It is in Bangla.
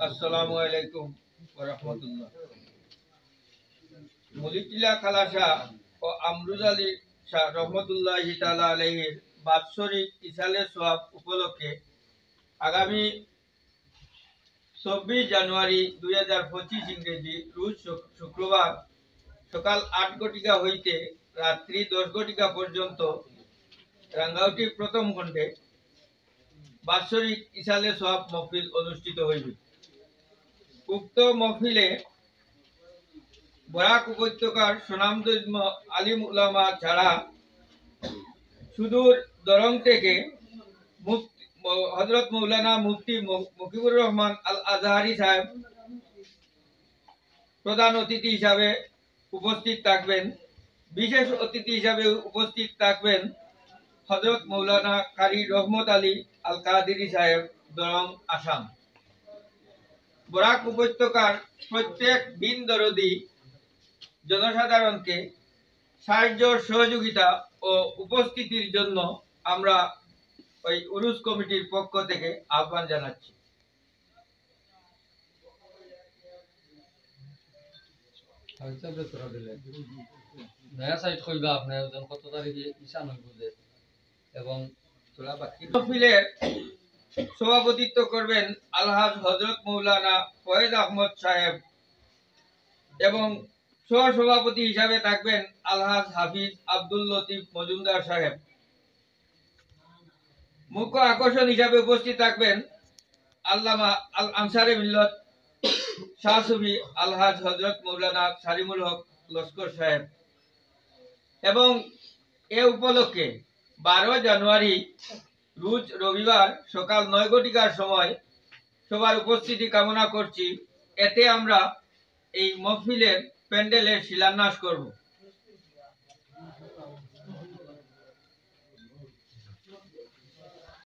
আসসালামু আলাইকুম ওয়া রাহমাতুল্লাহ। মলিকিলা খালাসা ও আমরুজ আলী শাহ রহমতুল্লাহি তাআলা আলাইহির বাৎসরিক ইসালে সওয়াব উপলক্ষে আগামী 24 জানুয়ারি 2025 ইংরেজি রোজ শুক্রবার সকাল 8 ঘটিকা হইতে রাত্রি 10 ঘটিকা পর্যন্ত রাঙ্গাউটি প্রথম খণ্ডে বাৎসরিক ইসালে সওয়াব মাহফিল অনুষ্ঠিত হইবে। উক্ত মাহফিলে বরাক উপত্যকার সুনামধন্য আলিম উলামা ছাড়া সুদূর দরং থেকে হযরত মাওলানা মুফতি মুকিবুর রহমান আল আজহারি সাহেব প্রধান অতিথি হিসাবে উপস্থিত থাকবেন। বিশেষ অতিথি হিসাবে উপস্থিত থাকবেন হযরত মাওলানা কারি রহমত আলী আল কাদেরী সাহেব, দরং, আসাম। বরাক উপত্যকার প্রত্যেক দিন দরদি জনসাধারণকে সাহায্য সহযোগিতা ও উপস্থিতির জন্য আমরা ওই উরুস কমিটির পক্ষ থেকে আহ্বান জানাচ্ছি। সভাপতিত্ব করবেন আলহাজ হযরত মাওলানা ফয়েজ আহমদ সাহেব এবং সহসভাপতি হিসাবে থাকবেন আলহাজ হাফিজ আব্দুল লতিফ মজুমদার সাহেব। মুখ্য আকর্ষণ হিসাবে উপস্থিত থাকবেন আল্লামা আল আনসারে মিল্লত শাহ সুফি আলহাজ হযরত মাওলানা সালিমুল হক লস্কর সাহেব। এবং এ উপলক্ষে 12 জানুয়ারি রোজ রবিবার সকাল 9 ঘটিকার সময় সবার উপস্থিতি কামনা করছি। এতে আমরা এই মাহফিলের প্যান্ডেলের শিলান্যাস করব।